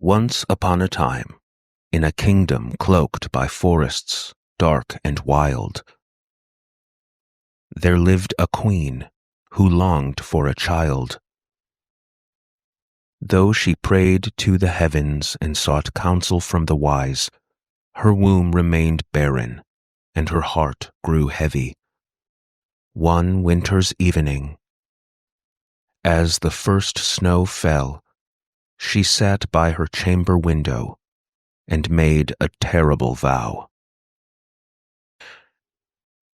Once upon a time, in a kingdom cloaked by forests, dark and wild, there lived a queen who longed for a child. Though she prayed to the heavens and sought counsel from the wise, her womb remained barren, and her heart grew heavy. One winter's evening, as the first snow fell, she sat by her chamber window and made a terrible vow.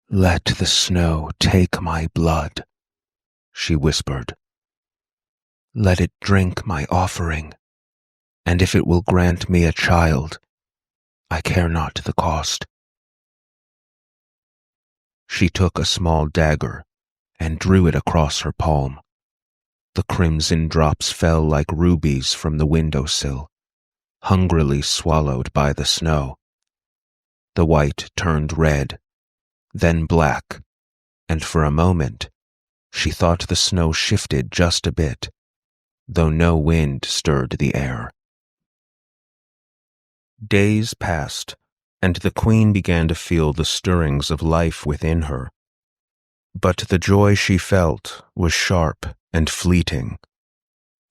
"Let the snow take my blood," she whispered. "Let it drink my offering, and if it will grant me a child, I care not the cost." She took a small dagger and drew it across her palm. The crimson drops fell like rubies from the windowsill, hungrily swallowed by the snow. The white turned red, then black, and for a moment she thought the snow shifted just a bit, though no wind stirred the air. Days passed, and the queen began to feel the stirrings of life within her. But the joy she felt was sharp and fleeting,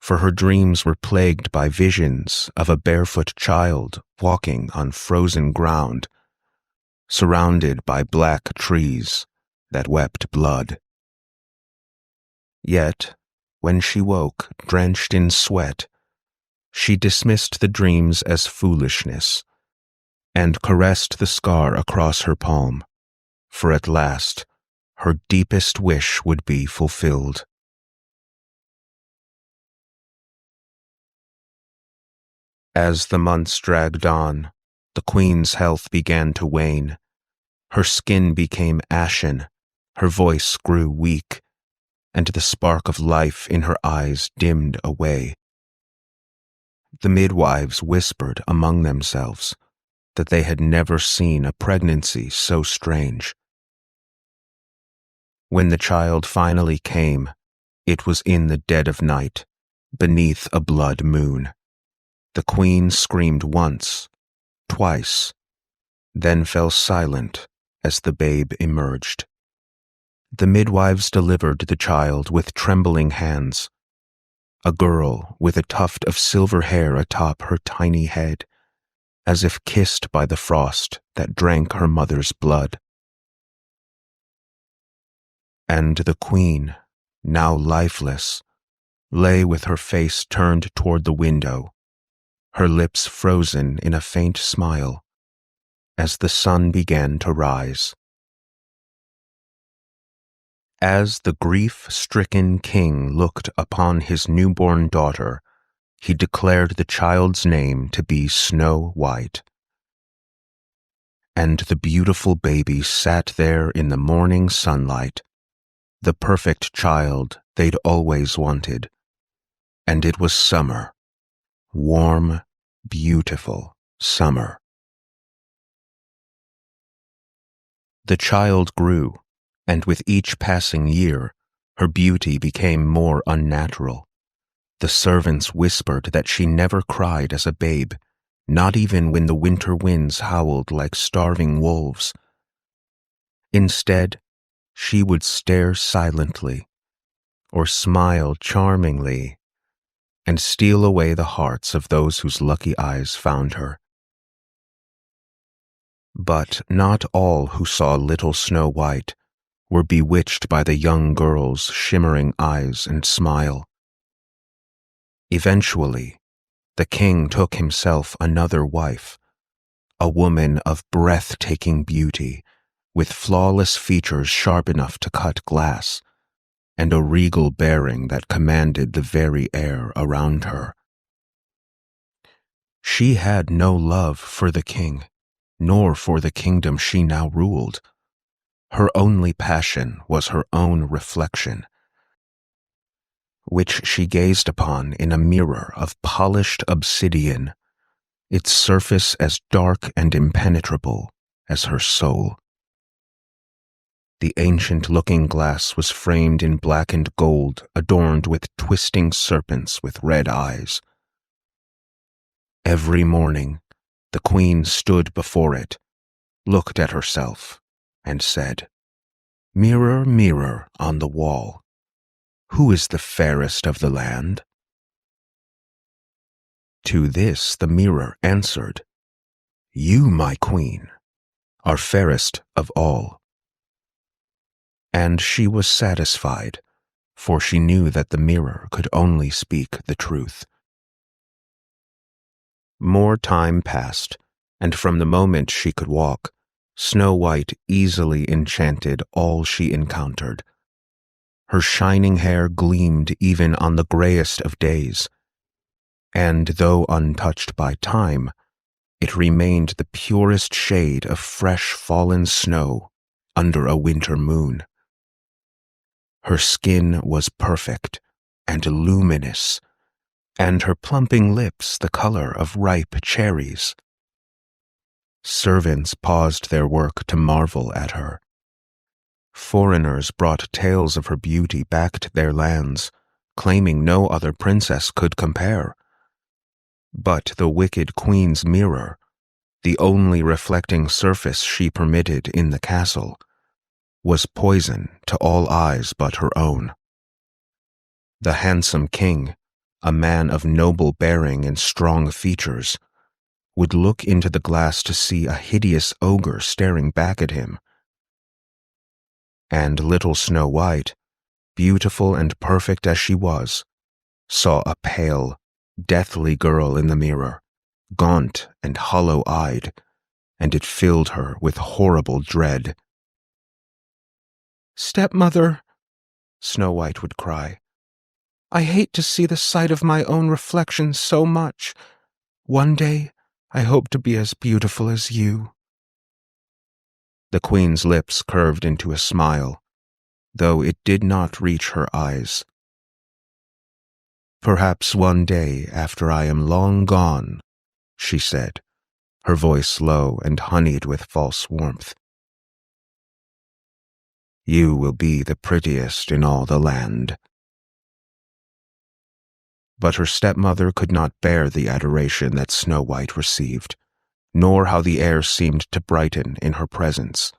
for her dreams were plagued by visions of a barefoot child walking on frozen ground, surrounded by black trees that wept blood. Yet, when she woke, drenched in sweat, she dismissed the dreams as foolishness and caressed the scar across her palm, for at last her deepest wish would be fulfilled. As the months dragged on, the queen's health began to wane. Her skin became ashen, her voice grew weak, and the spark of life in her eyes dimmed away. The midwives whispered among themselves that they had never seen a pregnancy so strange. When the child finally came, it was in the dead of night, beneath a blood moon. The queen screamed once, twice, then fell silent as the babe emerged. The midwives delivered the child with trembling hands, a girl with a tuft of silver hair atop her tiny head, as if kissed by the frost that drank her mother's blood. And the queen, now lifeless, lay with her face turned toward the window, her lips frozen in a faint smile, as the sun began to rise. As the grief-stricken king looked upon his newborn daughter, he declared the child's name to be Snow White. And the beautiful baby sat there in the morning sunlight, the perfect child they'd always wanted. And it was summer, warm, beautiful summer. The child grew, and with each passing year, her beauty became more unnatural. The servants whispered that she never cried as a babe, not even when the winter winds howled like starving wolves. Instead, she would stare silently, or smile charmingly, and steal away the hearts of those whose lucky eyes found her. But not all who saw little Snow White were bewitched by the young girl's shimmering eyes and smile. Eventually, the king took himself another wife, a woman of breathtaking beauty, with flawless features sharp enough to cut glass, and a regal bearing that commanded the very air around her. She had no love for the king, nor for the kingdom she now ruled. Her only passion was her own reflection, which she gazed upon in a mirror of polished obsidian, its surface as dark and impenetrable as her soul. The ancient looking-glass was framed in blackened gold, adorned with twisting serpents with red eyes. Every morning, the queen stood before it, looked at herself, and said, "Mirror, mirror on the wall, who is the fairest of the land?" To this the mirror answered, "You, my queen, are fairest of all." And she was satisfied, for she knew that the mirror could only speak the truth. More time passed, and from the moment she could walk, Snow White easily enchanted all she encountered. Her shining hair gleamed even on the grayest of days, and though untouched by time, it remained the purest shade of fresh fallen snow under a winter moon. Her skin was perfect and luminous, and her plumping lips the color of ripe cherries. Servants paused their work to marvel at her. Foreigners brought tales of her beauty back to their lands, claiming no other princess could compare. But the wicked queen's mirror, the only reflecting surface she permitted in the castle, was poison to all eyes but her own. The handsome king, a man of noble bearing and strong features, would look into the glass to see a hideous ogre staring back at him. And little Snow White, beautiful and perfect as she was, saw a pale, deathly girl in the mirror, gaunt and hollow-eyed, and it filled her with horrible dread. "Stepmother," Snow White would cry, "I hate to see the sight of my own reflection so much. One day, I hope to be as beautiful as you." The queen's lips curved into a smile, though it did not reach her eyes. "Perhaps one day after I am long gone," she said, her voice low and honeyed with false warmth, "you will be the prettiest in all the land." But her stepmother could not bear the adoration that Snow White received, nor how the air seemed to brighten in her presence.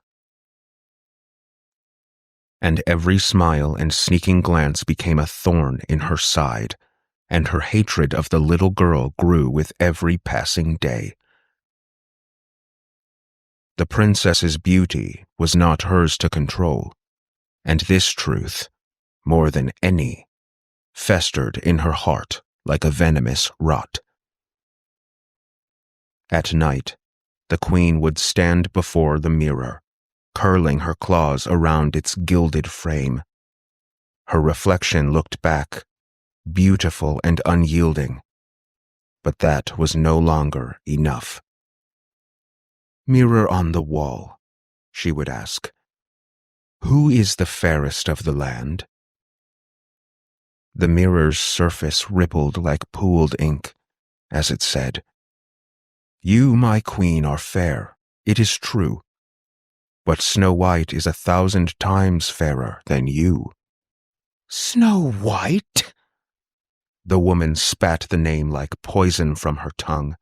And every smile and sneaking glance became a thorn in her side, and her hatred of the little girl grew with every passing day. The princess's beauty was not hers to control, and this truth, more than any, festered in her heart like a venomous rot. At night, the queen would stand before the mirror, curling her claws around its gilded frame. Her reflection looked back, beautiful and unyielding, but that was no longer enough. "Mirror on the wall," she would ask, "who is the fairest of the land?" The mirror's surface rippled like pooled ink, as it said, "You, my queen, are fair, it is true, but Snow White is 1,000 times fairer than you." "Snow White?" The woman spat the name like poison from her tongue,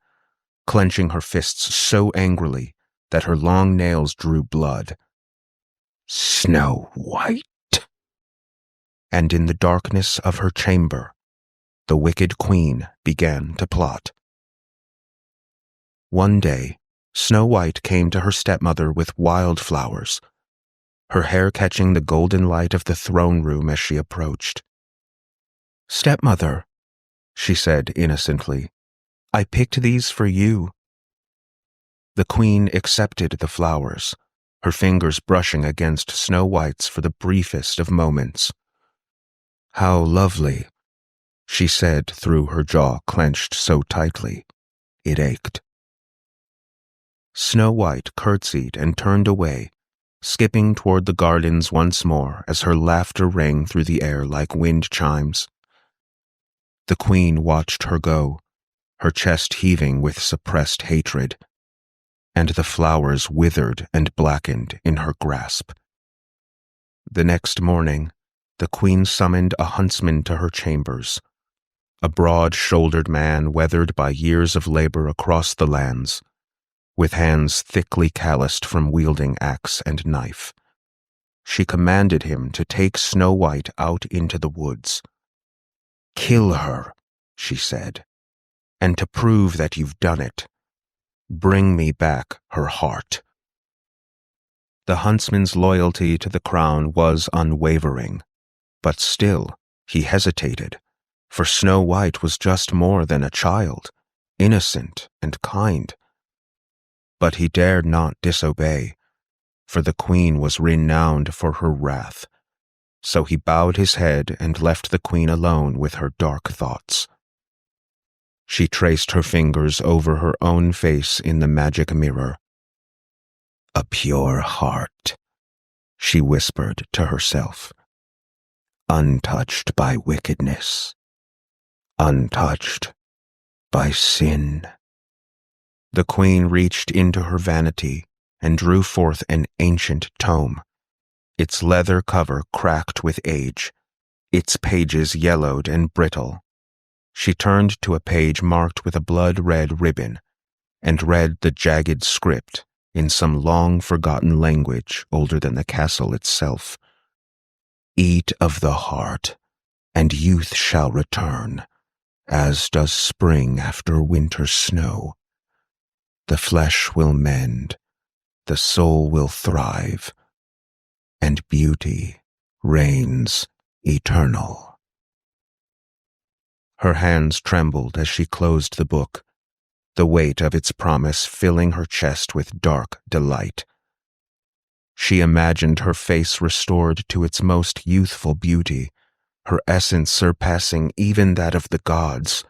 clenching her fists so angrily that her long nails drew blood. "Snow White?" And in the darkness of her chamber, the wicked queen began to plot. One day, Snow White came to her stepmother with wildflowers, her hair catching the golden light of the throne room as she approached. "Stepmother," she said innocently, "I picked these for you." The queen accepted the flowers, her fingers brushing against Snow White's for the briefest of moments. "How lovely," she said through her jaw clenched so tightly it ached. Snow White curtsied and turned away, skipping toward the gardens once more as her laughter rang through the air like wind chimes. The queen watched her go, her chest heaving with suppressed hatred, and the flowers withered and blackened in her grasp. The next morning, the queen summoned a huntsman to her chambers. a broad-shouldered man weathered by years of labor across the lands, with hands thickly calloused from wielding axe and knife. She commanded him to take Snow White out into the woods. "Kill her," she said, "and to prove that you've done it, bring me back her heart." The huntsman's loyalty to the crown was unwavering, but still he hesitated, for Snow White was just more than a child, innocent and kind. But he dared not disobey, for the queen was renowned for her wrath, so he bowed his head and left the queen alone with her dark thoughts. She traced her fingers over her own face in the magic mirror. "A pure heart," she whispered to herself, "untouched by wickedness, untouched by sin." The queen reached into her vanity and drew forth an ancient tome, its leather cover cracked with age, its pages yellowed and brittle. She turned to a page marked with a blood-red ribbon and read the jagged script in some long-forgotten language older than the castle itself. "Eat of the heart, and youth shall return, as does spring after winter snow. The flesh will mend, the soul will thrive, and beauty reigns eternal." Her hands trembled as she closed the book, the weight of its promise filling her chest with dark delight. She imagined her face restored to its most youthful beauty, her essence surpassing even that of the gods.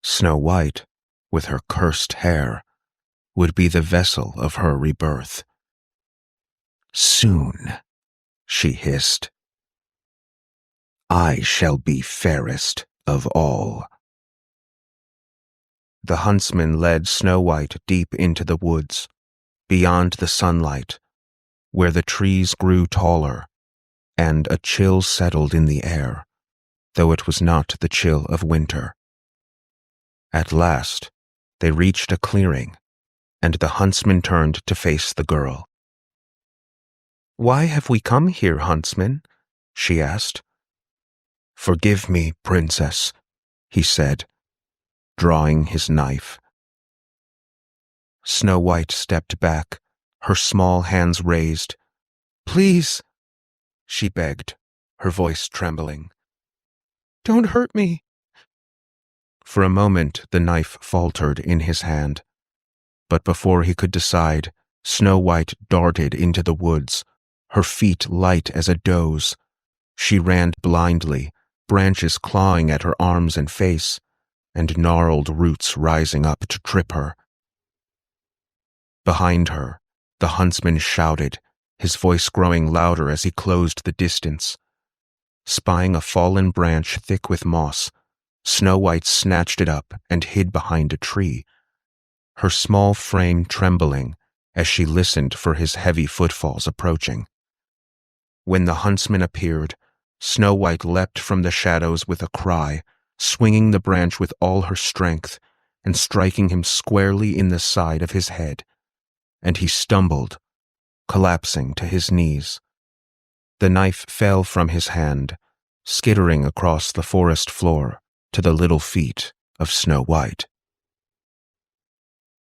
Snow White, with her cursed hair, would be the vessel of her rebirth. "Soon," she hissed, "I shall be fairest of all." The huntsman led Snow White deep into the woods, beyond the sunlight, where the trees grew taller, and a chill settled in the air, though it was not the chill of winter. At last, they reached a clearing, and the huntsman turned to face the girl. "Why have we come here, huntsman?" she asked. "Forgive me, princess," he said, drawing his knife. Snow White stepped back, her small hands raised. "Please," she begged, her voice trembling. "Don't hurt me." For a moment the knife faltered in his hand, but before he could decide, Snow White darted into the woods, her feet light as a doe's. She ran blindly, branches clawing at her arms and face, and gnarled roots rising up to trip her. Behind her, the huntsman shouted, his voice growing louder as he closed the distance. Spying a fallen branch thick with moss, Snow White snatched it up and hid behind a tree, her small frame trembling as she listened for his heavy footfalls approaching. When the huntsman appeared, Snow White leapt from the shadows with a cry, swinging the branch with all her strength and striking him squarely in the side of his head, and he stumbled, collapsing to his knees. The knife fell from his hand, skittering across the forest floor to the little feet of Snow White.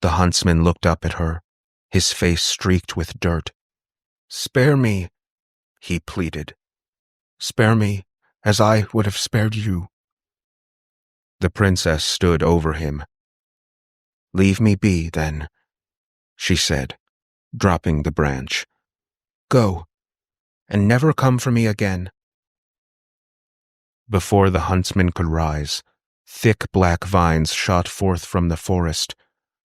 The huntsman looked up at her, his face streaked with dirt. "Spare me," he pleaded. "Spare me, as I would have spared you." The princess stood over him. "Leave me be, then," she said, dropping the branch. "Go, and never come for me again." Before the huntsman could rise, thick black vines shot forth from the forest,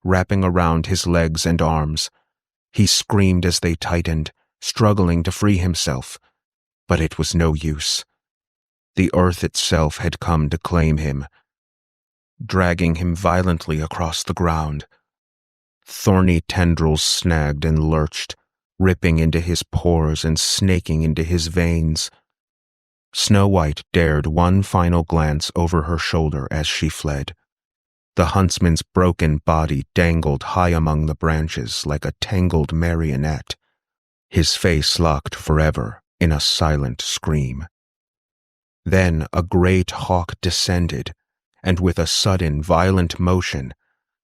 wrapping around his legs and arms. He screamed as they tightened, struggling to free himself, but it was no use. The earth itself had come to claim him, dragging him violently across the ground. Thorny tendrils snagged and lurched, ripping into his pores and snaking into his veins. Snow White dared one final glance over her shoulder as she fled. The huntsman's broken body dangled high among the branches like a tangled marionette, his face locked forever in a silent scream. Then a great hawk descended, and with a sudden, violent motion,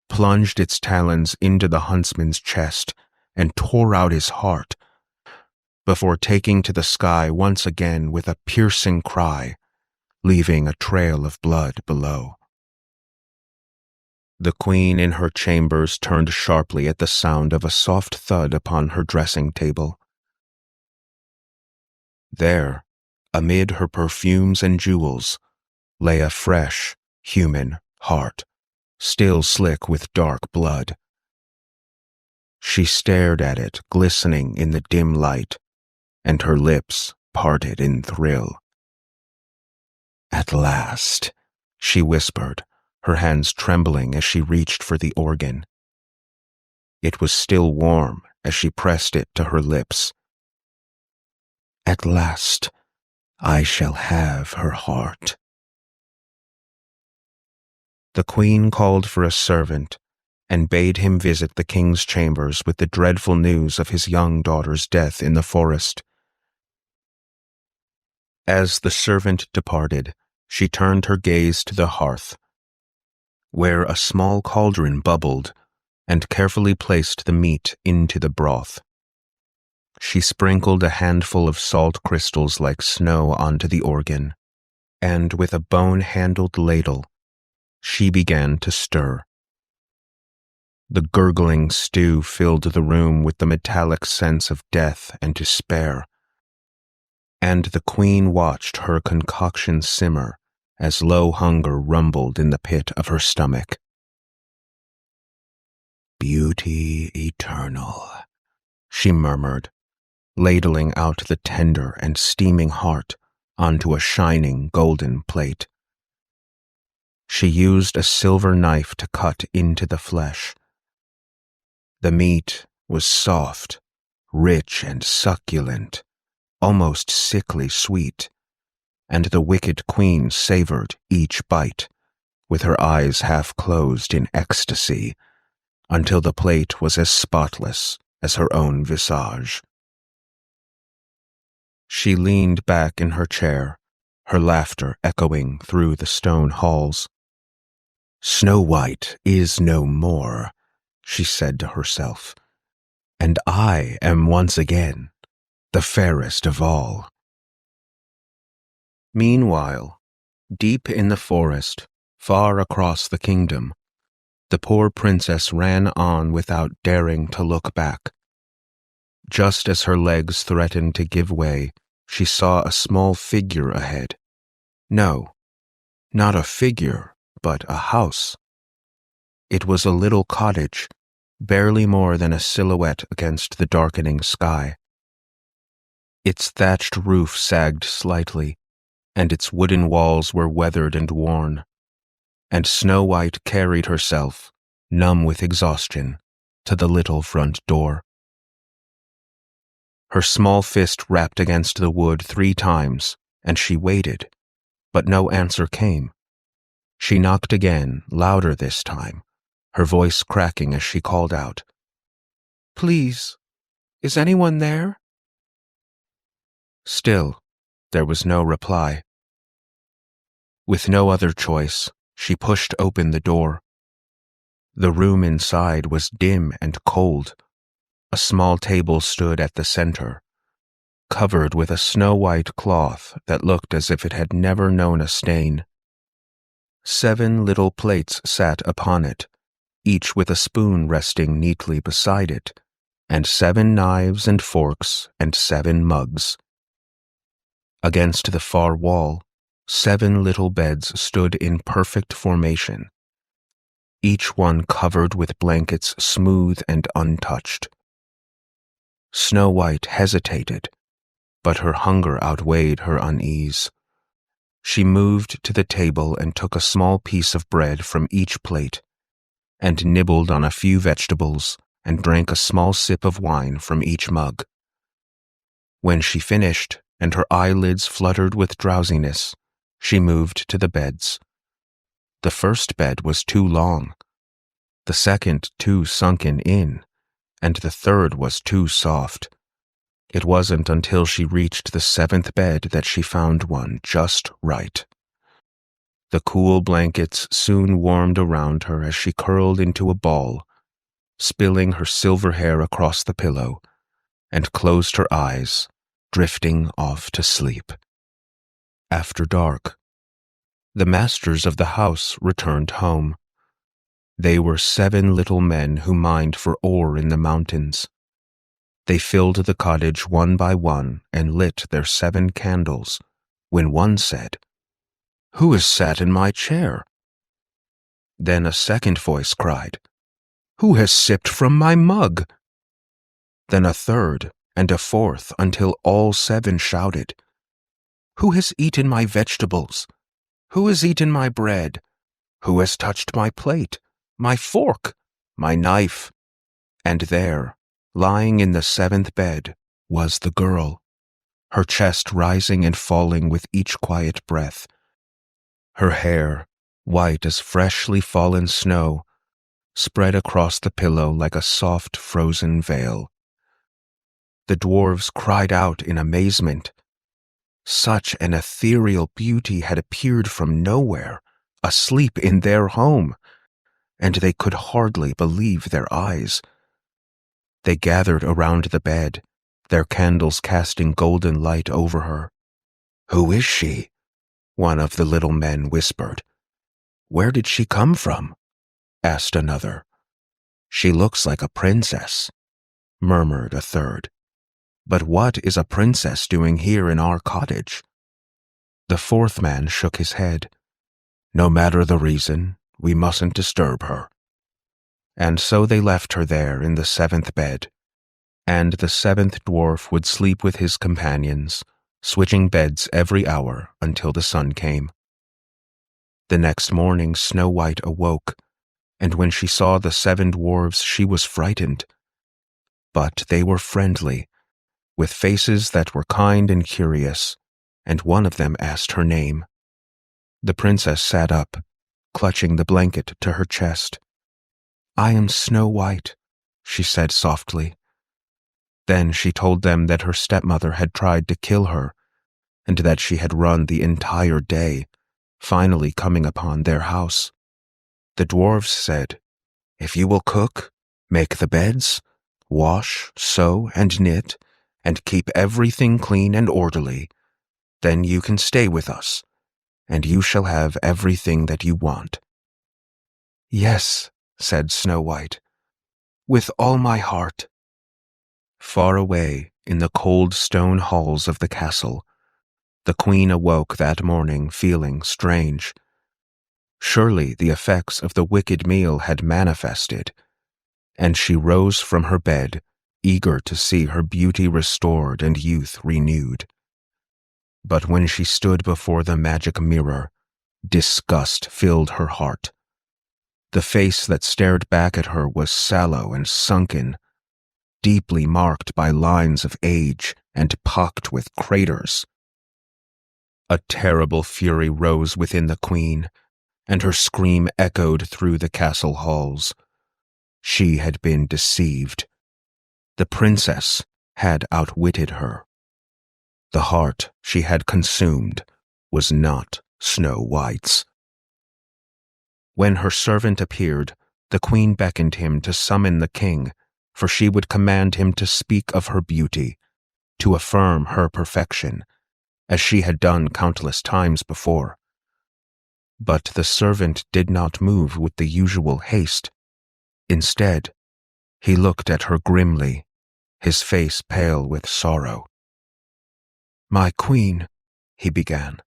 plunged its talons into the huntsman's chest and tore out his heart, before taking to the sky once again with a piercing cry, leaving a trail of blood below. The queen in her chambers turned sharply at the sound of a soft thud upon her dressing table. There, amid her perfumes and jewels, lay a fresh, human heart, still slick with dark blood. She stared at it, glistening in the dim light, and her lips parted in thrill. "At last," she whispered, her hands trembling as she reached for the organ. It was still warm as she pressed it to her lips. "At last, I shall have her heart." The queen called for a servant and bade him visit the king's chambers with the dreadful news of his young daughter's death in the forest. As the servant departed, she turned her gaze to the hearth, where a small cauldron bubbled, and carefully placed the meat into the broth. She sprinkled a handful of salt crystals like snow onto the organ, and with a bone-handled ladle, she began to stir. The gurgling stew filled the room with the metallic sense of death and despair, and the queen watched her concoction simmer as low hunger rumbled in the pit of her stomach. "Beauty eternal," she murmured, ladling out the tender and steaming heart onto a shining golden plate. She used a silver knife to cut into the flesh. The meat was soft, rich and succulent, almost sickly sweet, and the wicked queen savored each bite, with her eyes half closed in ecstasy, until the plate was as spotless as her own visage. She leaned back in her chair, her laughter echoing through the stone halls. "Snow White is no more," she said to herself, "and I am once again the fairest of all." Meanwhile, deep in the forest, far across the kingdom, the poor princess ran on without daring to look back. Just as her legs threatened to give way, she saw a small figure ahead. No, not a figure, but a house. It was a little cottage, barely more than a silhouette against the darkening sky. Its thatched roof sagged slightly, and its wooden walls were weathered and worn, and Snow White carried herself, numb with exhaustion, to the little front door. Her small fist rapped against the wood 3 times, and she waited, but no answer came. She knocked again, louder this time, her voice cracking as she called out, "Please, is anyone there?" Still, there was no reply. With no other choice, she pushed open the door. The room inside was dim and cold. A small table stood at the center, covered with a snow-white cloth that looked as if it had never known a stain. 7 little plates sat upon it, each with a spoon resting neatly beside it, and 7 knives and forks and 7 mugs. Against the far wall, 7 little beds stood in perfect formation, each one covered with blankets smooth and untouched. Snow White hesitated, but her hunger outweighed her unease. She moved to the table and took a small piece of bread from each plate, and nibbled on a few vegetables and drank a small sip of wine from each mug. When she finished, and her eyelids fluttered with drowsiness, she moved to the beds. The first bed was too long, the second too sunken in, and the third was too soft. It wasn't until she reached the seventh bed that she found one just right. The cool blankets soon warmed around her as she curled into a ball, spilling her silver hair across the pillow, and closed her eyes, drifting off to sleep. After dark, the masters of the house returned home. They were 7 little men who mined for ore in the mountains. They filled the cottage one by one and lit their 7 candles, when one said, "Who has sat in my chair?" Then a second voice cried, "Who has sipped from my mug?" Then a third and a fourth, until all 7 shouted, "Who has eaten my vegetables? Who has eaten my bread? Who has touched my plate, my fork, my knife?" And there, lying in the 7th bed, was the girl, her chest rising and falling with each quiet breath. Her hair, white as freshly fallen snow, spread across the pillow like a soft frozen veil. The dwarves cried out in amazement. Such an ethereal beauty had appeared from nowhere, asleep in their home, and they could hardly believe their eyes. They gathered around the bed, their candles casting golden light over her. "Who is she?" one of the little men whispered. "Where did she come from?" asked another. "She looks like a princess," murmured a third. "But what is a princess doing here in our cottage?" The fourth man shook his head. "No matter the reason, we mustn't disturb her." And so they left her there in the 7th bed, and the 7th dwarf would sleep with his companions, switching beds every hour until the sun came. The next morning Snow White awoke, and when she saw the 7 dwarves she was frightened. But they were friendly, with faces that were kind and curious, and one of them asked her name. The princess sat up, clutching the blanket to her chest. "I am Snow White," she said softly. Then she told them that her stepmother had tried to kill her, and that she had run the entire day, finally coming upon their house. The dwarves said, "If you will cook, make the beds, wash, sew, and knit, and keep everything clean and orderly, then you can stay with us, and you shall have everything that you want." "Yes," said Snow White, "with all my heart." Far away, in the cold stone halls of the castle, the queen awoke that morning feeling strange. Surely the effects of the wicked meal had manifested, and she rose from her bed, eager to see her beauty restored and youth renewed. But when she stood before the magic mirror, disgust filled her heart. The face that stared back at her was sallow and sunken, deeply marked by lines of age and pocked with craters. A terrible fury rose within the queen, and her scream echoed through the castle halls. She had been deceived. The princess had outwitted her. The heart she had consumed was not Snow White's. When her servant appeared, the queen beckoned him to summon the king, for she would command him to speak of her beauty, to affirm her perfection, as she had done countless times before. But the servant did not move with the usual haste. Instead, he looked at her grimly, his face pale with sorrow. "My queen," he began,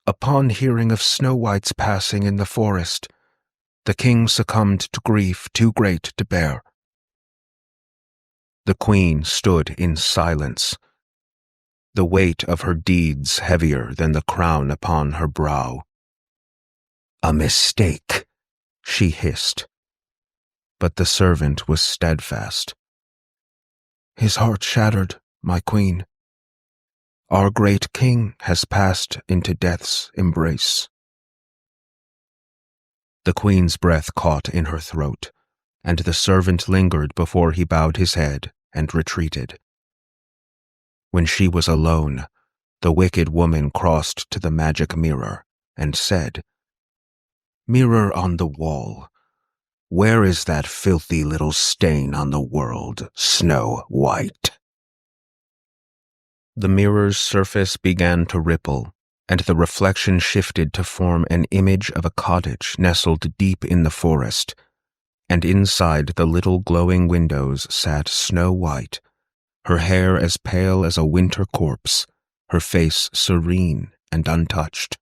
"upon hearing of Snow White's passing in the forest, the king succumbed to grief too great to bear." The queen stood in silence, the weight of her deeds heavier than the crown upon her brow. "A mistake," she hissed. But the servant was steadfast. "His heart shattered, my queen." Our great king has passed into death's embrace." The queen's breath caught in her throat, and the servant lingered before he bowed his head and retreated. When she was alone, the wicked woman crossed to the magic mirror and said, "Mirror on the wall, where is that filthy little stain on the world, Snow White?" The mirror's surface began to ripple, and the reflection shifted to form an image of a cottage nestled deep in the forest, and inside the little glowing windows sat Snow White, her hair as pale as a winter corpse, her face serene and untouched.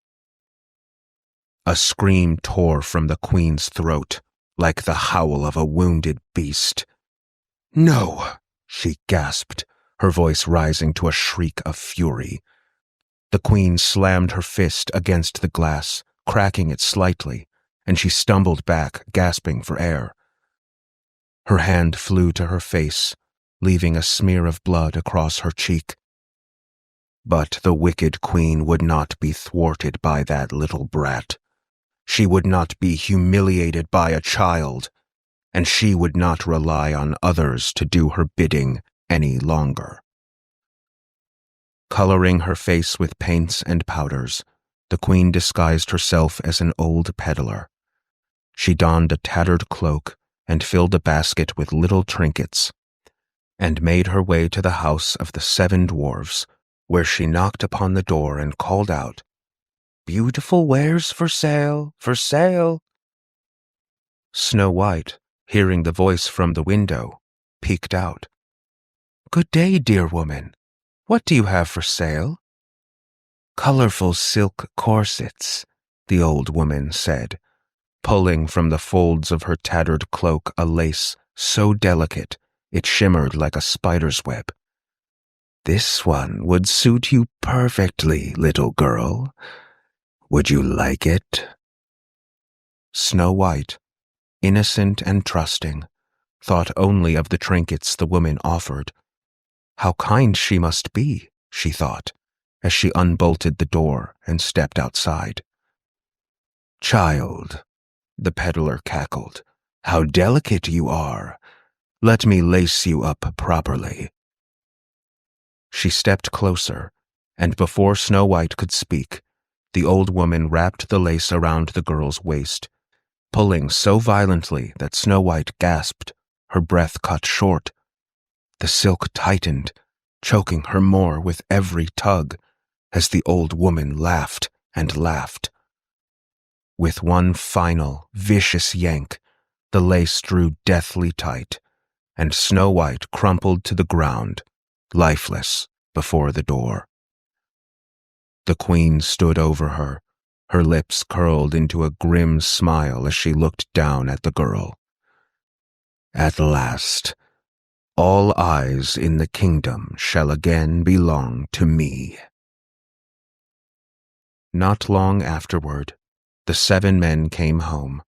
A scream tore from the queen's throat, like the howl of a wounded beast. "No!" she gasped, her voice rising to a shriek of fury. The queen slammed her fist against the glass, cracking it slightly, and she stumbled back, gasping for air. Her hand flew to her face, leaving a smear of blood across her cheek. But the wicked queen would not be thwarted by that little brat. She would not be humiliated by a child, and she would not rely on others to do her bidding any longer. Coloring her face with paints and powders, the queen disguised herself as an old peddler. She donned a tattered cloak and filled a basket with little trinkets, and made her way to the house of the 7 dwarves, where she knocked upon the door and called out, "Beautiful wares for sale, for sale." Snow White, hearing the voice from the window, peeked out. "Good day, dear woman. What do you have for sale?" "Colorful silk corsets," the old woman said, pulling from the folds of her tattered cloak a lace so delicate it shimmered like a spider's web. "This one would suit you perfectly, little girl. Would you like it?" Snow White, innocent and trusting, thought only of the trinkets the woman offered. How kind she must be, she thought, as she unbolted the door and stepped outside. "Child," the peddler cackled, "how delicate you are. Let me lace you up properly." She stepped closer, and before Snow White could speak, the old woman wrapped the lace around the girl's waist, pulling so violently that Snow White gasped, her breath cut short. The silk tightened, choking her more with every tug, as the old woman laughed and laughed. With one final, vicious yank, the lace drew deathly tight, and Snow White crumpled to the ground, lifeless, before the door. The queen stood over her, her lips curled into a grim smile as she looked down at the girl. "At last, all eyes in the kingdom shall again belong to me." Not long afterward, the 7 men came home.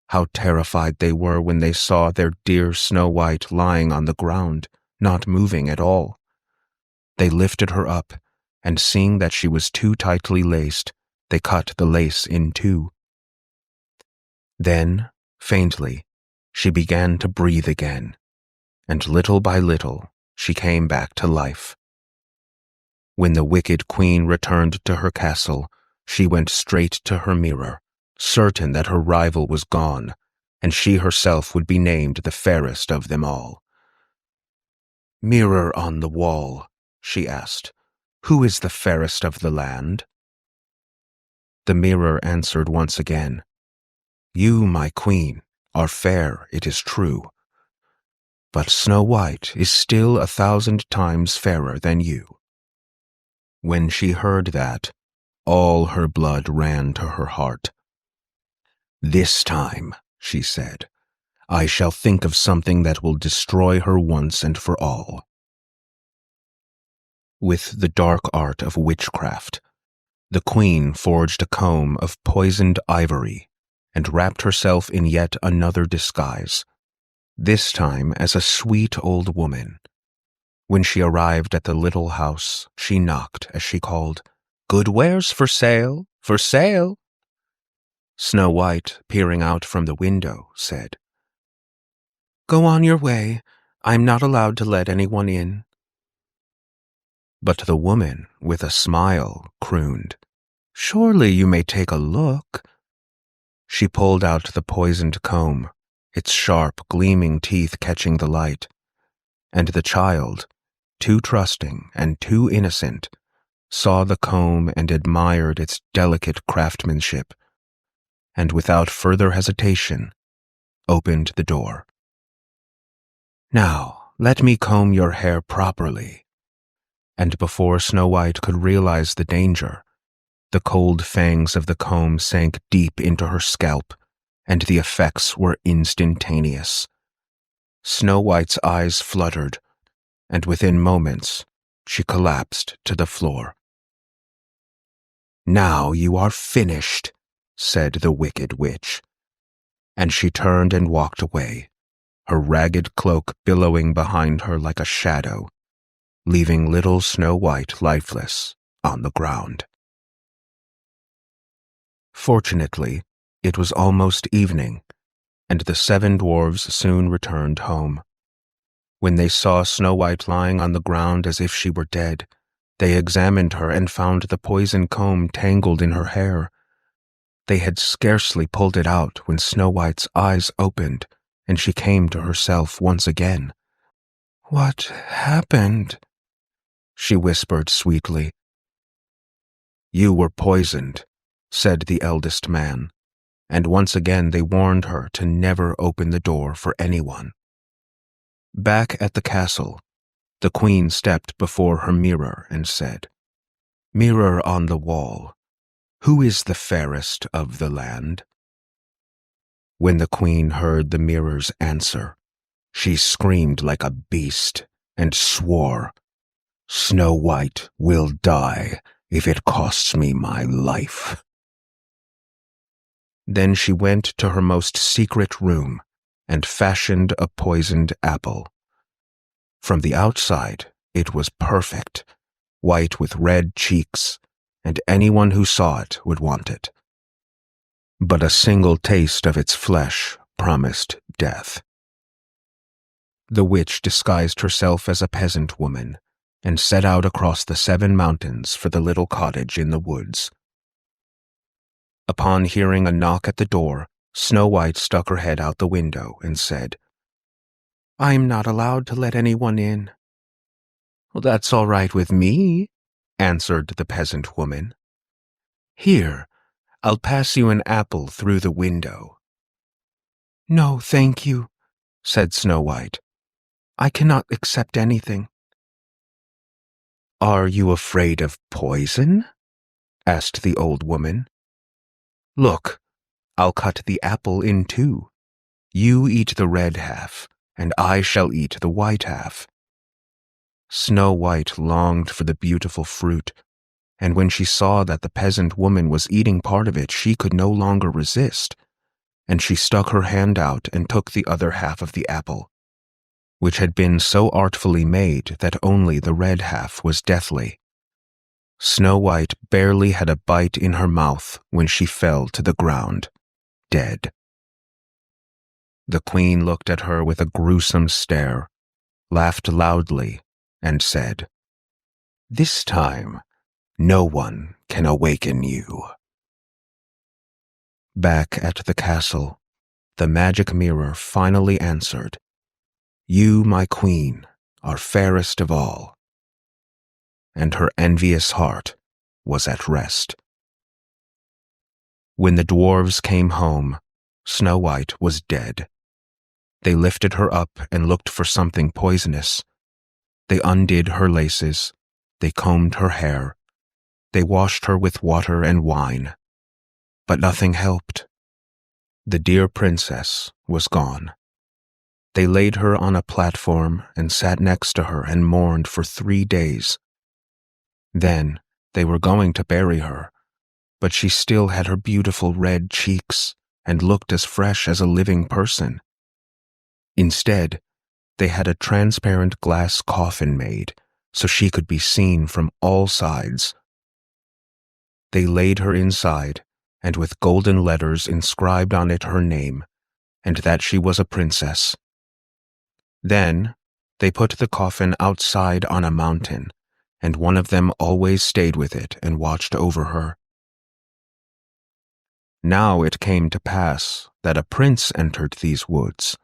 How terrified they were when they saw their dear Snow White lying on the ground, not moving at all. They lifted her up, and seeing that she was too tightly laced, they cut the lace in 2. Then, faintly, she began to breathe again, and little by little she came back to life. When the wicked queen returned to her castle, she went straight to her mirror, certain that her rival was gone, and she herself would be named the fairest of them all. "Mirror on the wall," she asked, "who is the fairest of the land?" The mirror answered once again, "You, my queen, are fair, it is true, but Snow White is still 1,000 times fairer than you." When she heard that, all her blood ran to her heart. "This time," she said, "I shall think of something that will destroy her once and for all." With the dark art of witchcraft, the queen forged a comb of poisoned ivory and wrapped herself in yet another disguise, this time as a sweet old woman. When she arrived at the little house, she knocked as she called, "Good wares for sale, for sale!" Snow White, peering out from the window, said, "Go on your way. I'm not allowed to let anyone in." But the woman, with a smile, crooned, "Surely you may take a look." She pulled out the poisoned comb, its sharp, gleaming teeth catching the light, and the child, too trusting and too innocent, saw the comb and admired its delicate craftsmanship, and without further hesitation, opened the door. "Now, let me comb your hair properly." And before Snow White could realize the danger, the cold fangs of the comb sank deep into her scalp, and the effects were instantaneous. Snow White's eyes fluttered, and within moments, she collapsed to the floor. "Now you are finished," said the wicked witch. And she turned and walked away, her ragged cloak billowing behind her like a shadow, leaving little Snow White lifeless on the ground. Fortunately, it was almost evening, and the 7 dwarves soon returned home. When they saw Snow White lying on the ground as if she were dead, they examined her and found the poison comb tangled in her hair. They had scarcely pulled it out when Snow White's eyes opened, and she came to herself once again. "What happened?" she whispered sweetly. "You were poisoned," said the eldest man, and once again they warned her to never open the door for anyone. Back at the castle, the queen stepped before her mirror and said, "Mirror on the wall, who is the fairest of the land?" When the queen heard the mirror's answer, she screamed like a beast and swore, "Snow White will die if it costs me my life." Then she went to her most secret room and fashioned a poisoned apple. From the outside, it was perfect, white with red cheeks, and anyone who saw it would want it. But a single taste of its flesh promised death. The witch disguised herself as a peasant woman and set out across the 7 mountains for the little cottage in the woods. Upon hearing a knock at the door, Snow White stuck her head out the window and said, "I'm not allowed to let anyone in." "Well, that's all right with me," answered the peasant woman. "Here, I'll pass you an apple through the window." "No, thank you," said Snow White. "I cannot accept anything." "Are you afraid of poison?" asked the old woman. "Look, I'll cut the apple in 2. You eat the red half, and I shall eat the white half." Snow White longed for the beautiful fruit, and when she saw that the peasant woman was eating part of it, she could no longer resist, and she stuck her hand out and took the other half of the apple, which had been so artfully made that only the red half was deathly. Snow White barely had a bite in her mouth when she fell to the ground, dead. The queen looked at her with a gruesome stare, laughed loudly, and said, "This time, no one can awaken you." Back at the castle, the magic mirror finally answered, "You, my queen, are fairest of all." And her envious heart was at rest. When the dwarves came home, Snow White was dead. They lifted her up and looked for something poisonous. They undid her laces, they combed her hair, they washed her with water and wine, but nothing helped. The dear princess was gone. They laid her on a platform and sat next to her and mourned for 3 days. Then they were going to bury her, but she still had her beautiful red cheeks and looked as fresh as a living person. Instead, They had a transparent glass coffin made, so she could be seen from all sides. They laid her inside, and with golden letters inscribed on it her name, and that she was a princess. Then they put the coffin outside on a mountain, and one of them always stayed with it and watched over her. Now it came to pass that a prince entered these woods,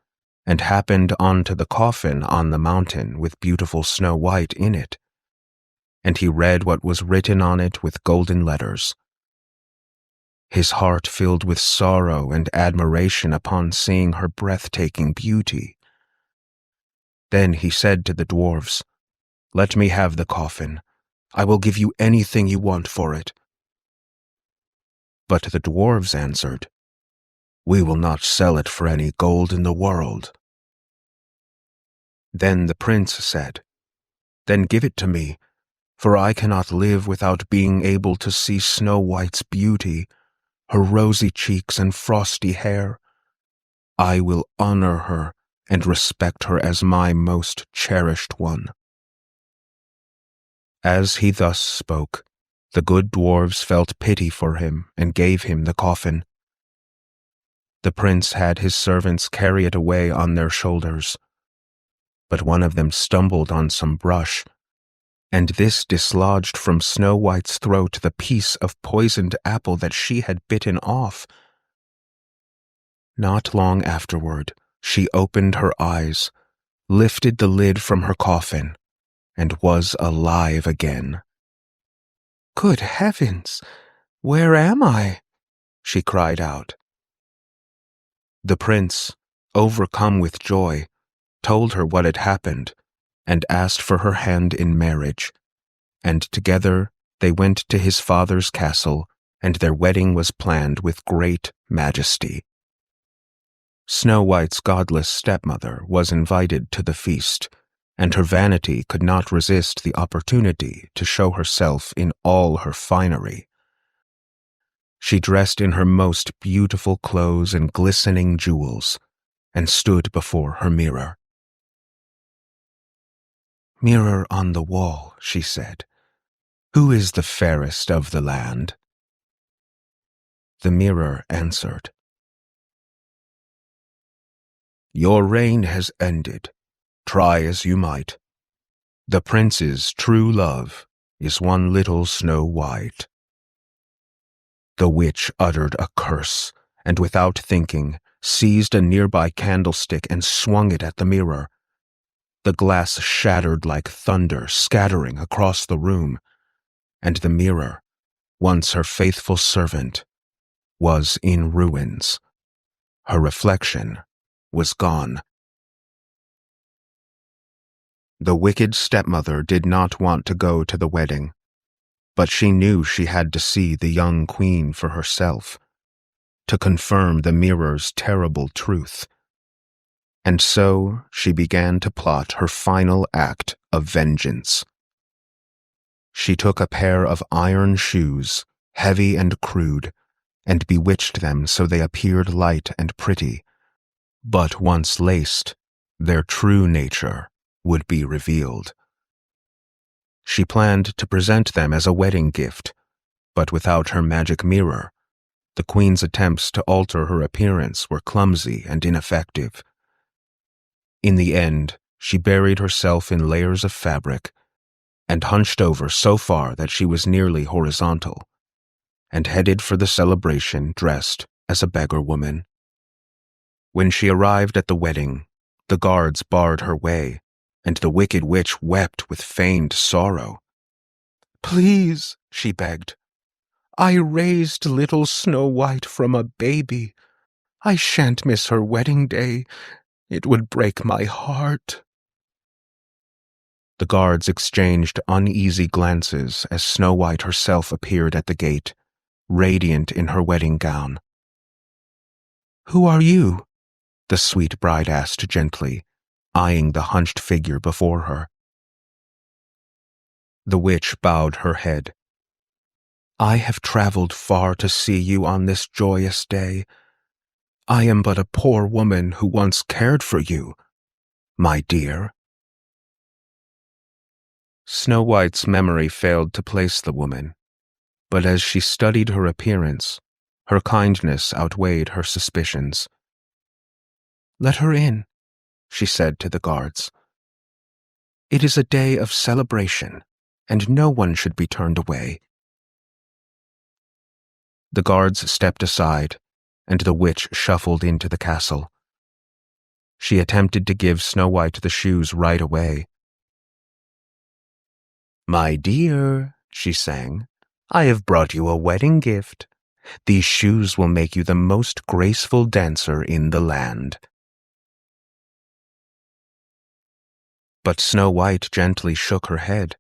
and happened onto the coffin on the mountain with beautiful Snow White in it. And he read what was written on it with golden letters. His heart filled with sorrow and admiration upon seeing her breathtaking beauty. Then he said to the dwarves, "Let me have the coffin. I will give you anything you want for it." But the dwarves answered, "We will not sell it for any gold in the world." Then the prince said, "Then give it to me, for I cannot live without being able to see Snow White's beauty, her rosy cheeks and frosty hair. I will honor her and respect her as my most cherished one." As he thus spoke, the good dwarves felt pity for him and gave him the coffin. The prince had his servants carry it away on their shoulders, but one of them stumbled on some brush, and this dislodged from Snow White's throat the piece of poisoned apple that she had bitten off. Not long afterward, she opened her eyes, lifted the lid from her coffin, and was alive again. "Good heavens! Where am I?" she cried out. The prince, overcome with joy, told her what had happened, and asked for her hand in marriage, and together they went to his father's castle, and their wedding was planned with great majesty. Snow White's godless stepmother was invited to the feast, and her vanity could not resist the opportunity to show herself in all her finery. She dressed in her most beautiful clothes and glistening jewels, and stood before her mirror. "Mirror on the wall," she said, "who is the fairest of the land?" The mirror answered, "Your reign has ended, try as you might. The prince's true love is one little Snow White." The witch uttered a curse, and without thinking, seized a nearby candlestick and swung it at the mirror. The glass shattered like thunder, scattering across the room, and the mirror, once her faithful servant, was in ruins. Her reflection was gone. The wicked stepmother did not want to go to the wedding, but she knew she had to see the young queen for herself, to confirm the mirror's terrible truth. And so she began to plot her final act of vengeance. She took a pair of iron shoes, heavy and crude, and bewitched them so they appeared light and pretty, but once laced, their true nature would be revealed. She planned to present them as a wedding gift, but without her magic mirror, the queen's attempts to alter her appearance were clumsy and ineffective. In the end, she buried herself in layers of fabric and hunched over so far that she was nearly horizontal, and headed for the celebration dressed as a beggar woman. When she arrived at the wedding, the guards barred her way, and the wicked witch wept with feigned sorrow. "Please," she begged, "I raised little Snow White from a baby. I shan't miss her wedding day. It would break my heart." The guards exchanged uneasy glances as Snow White herself appeared at the gate, radiant in her wedding gown. "Who are you?" the sweet bride asked gently, eyeing the hunched figure before her. The witch bowed her head. "I have traveled far to see you on this joyous day. I am but a poor woman who once cared for you. my dear." Snow White's memory failed to place the woman, but as she studied her appearance, her kindness outweighed her suspicions. "Let her in," she said to the guards. "It is a day of celebration, and no one should be turned away." The guards stepped aside, and the witch shuffled into the castle. She attempted to give Snow White the shoes right away. "My dear," she sang, "I have brought you a wedding gift. These shoes will make you the most graceful dancer in the land." But Snow White gently shook her head.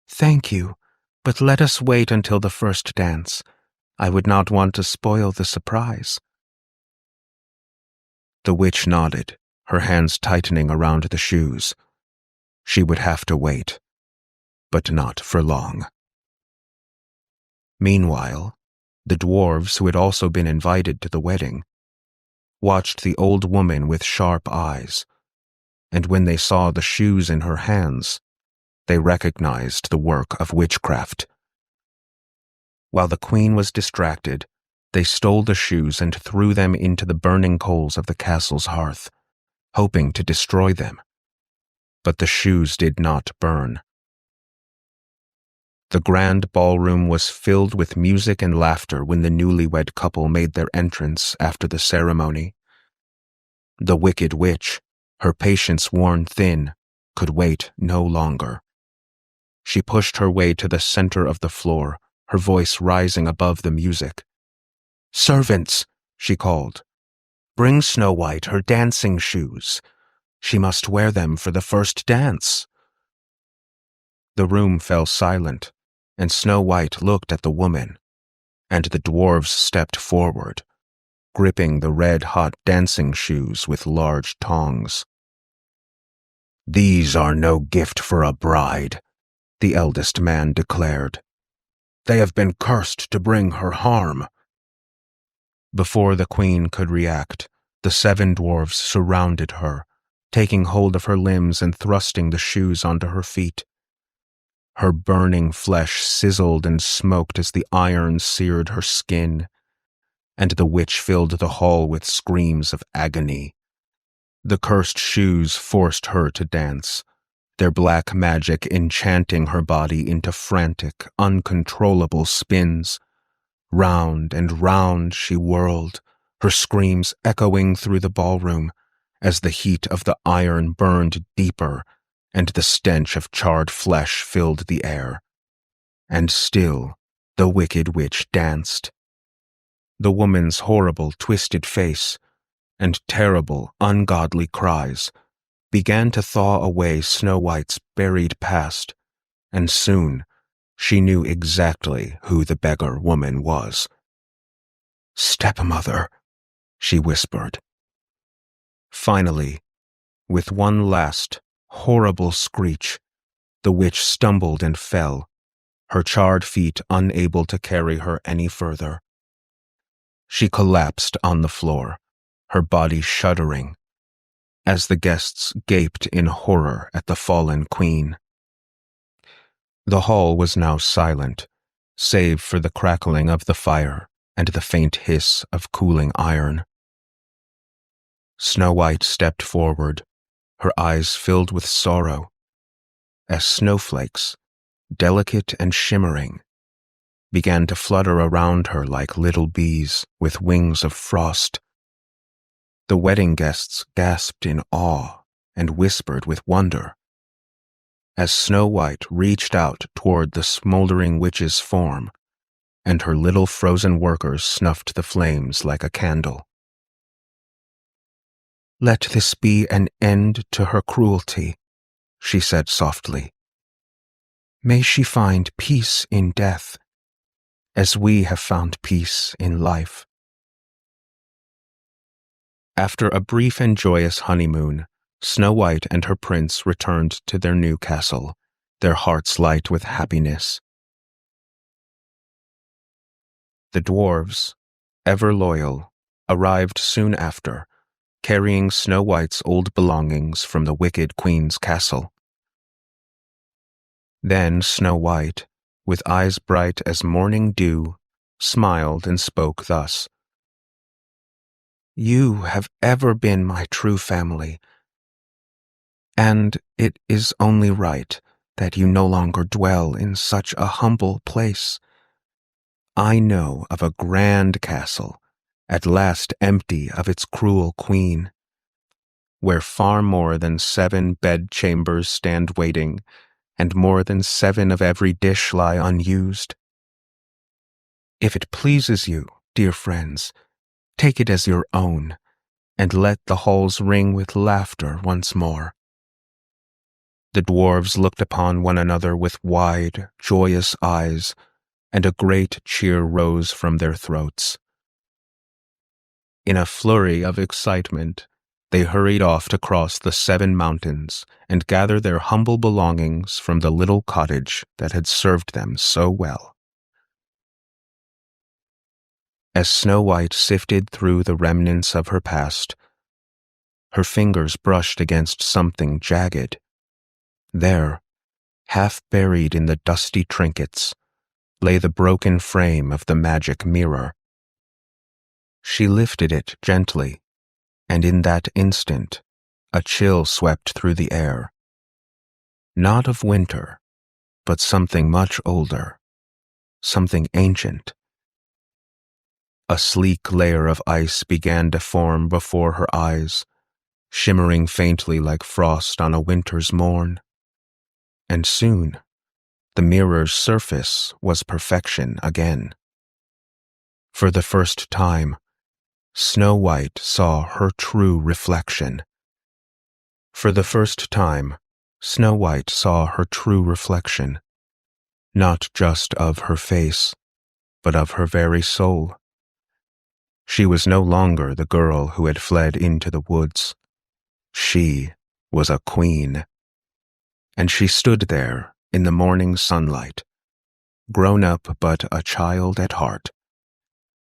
"Thank you, but let us wait until the first dance. I would not want to spoil the surprise." The witch nodded, her hands tightening around the shoes. She would have to wait, but not for long. Meanwhile, the dwarves who had also been invited to the wedding watched the old woman with sharp eyes, and when they saw the shoes in her hands, they recognized the work of witchcraft. While the queen was distracted, they stole the shoes and threw them into the burning coals of the castle's hearth, hoping to destroy them. But the shoes did not burn. The grand ballroom was filled with music and laughter when the newlywed couple made their entrance after the ceremony. The wicked witch, her patience worn thin, could wait no longer. She pushed her way to the center of the floor, her voice rising above the music. "Servants," she called, "bring Snow White her dancing shoes. She must wear them for the first dance." The room fell silent, and Snow White looked at the woman, and the dwarves stepped forward, gripping the red-hot dancing shoes with large tongs. "These are no gift for a bride," the eldest man declared. "They have been cursed to bring her harm." Before the queen could react, the 7 dwarves surrounded her, taking hold of her limbs and thrusting the shoes onto her feet. Her burning flesh sizzled and smoked as the iron seared her skin, and the witch filled the hall with screams of agony. The cursed shoes forced her to dance, their black magic enchanting her body into frantic, uncontrollable spins. Round and round she whirled, her screams echoing through the ballroom as the heat of the iron burned deeper and the stench of charred flesh filled the air. And still the wicked witch danced. The woman's horrible, twisted face and terrible, ungodly cries began to thaw away Snow White's buried past, and soon she knew exactly who the beggar woman was. "Stepmother," she whispered. Finally, with one last, horrible screech, the witch stumbled and fell, her charred feet unable to carry her any further. She collapsed on the floor, her body shuddering, as the guests gaped in horror at the fallen queen. The hall was now silent, save for the crackling of the fire and the faint hiss of cooling iron. Snow White stepped forward, her eyes filled with sorrow, as snowflakes, delicate and shimmering, began to flutter around her like little bees with wings of frost. The wedding guests gasped in awe and whispered with wonder, as Snow White reached out toward the smoldering witch's form, and her little frozen workers snuffed the flames like a candle. "Let this be an end to her cruelty," she said softly. "May she find peace in death, as we have found peace in life." After a brief and joyous honeymoon, Snow White and her prince returned to their new castle, their hearts light with happiness. The dwarves, ever loyal, arrived soon after, carrying Snow White's old belongings from the wicked queen's castle. Then Snow White, with eyes bright as morning dew, smiled and spoke thus. "You have ever been my true family, and it is only right that you no longer dwell in such a humble place. I know of a grand castle, at last empty of its cruel queen, where far more than 7 bedchambers stand waiting, and more than 7 of every dish lie unused. If it pleases you, dear friends, take it as your own, and let the halls ring with laughter once more." The dwarves looked upon one another with wide, joyous eyes, and a great cheer rose from their throats. In a flurry of excitement, they hurried off to cross the 7 mountains and gather their humble belongings from the little cottage that had served them so well. As Snow White sifted through the remnants of her past, her fingers brushed against something jagged. There, half buried in the dusty trinkets, lay the broken frame of the magic mirror. She lifted it gently, and in that instant, a chill swept through the air. Not of winter, but something much older, something ancient. A sleek layer of ice began to form before her eyes, shimmering faintly like frost on a winter's morn. And soon, the mirror's surface was perfection again. For the first time, Snow White saw her true reflection. For the first time, Snow White saw her true reflection, not just of her face, but of her very soul. She was no longer the girl who had fled into the woods. She was a queen. And she stood there in the morning sunlight, grown up but a child at heart.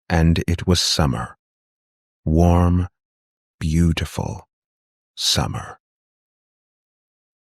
And it was summer. Warm, beautiful summer.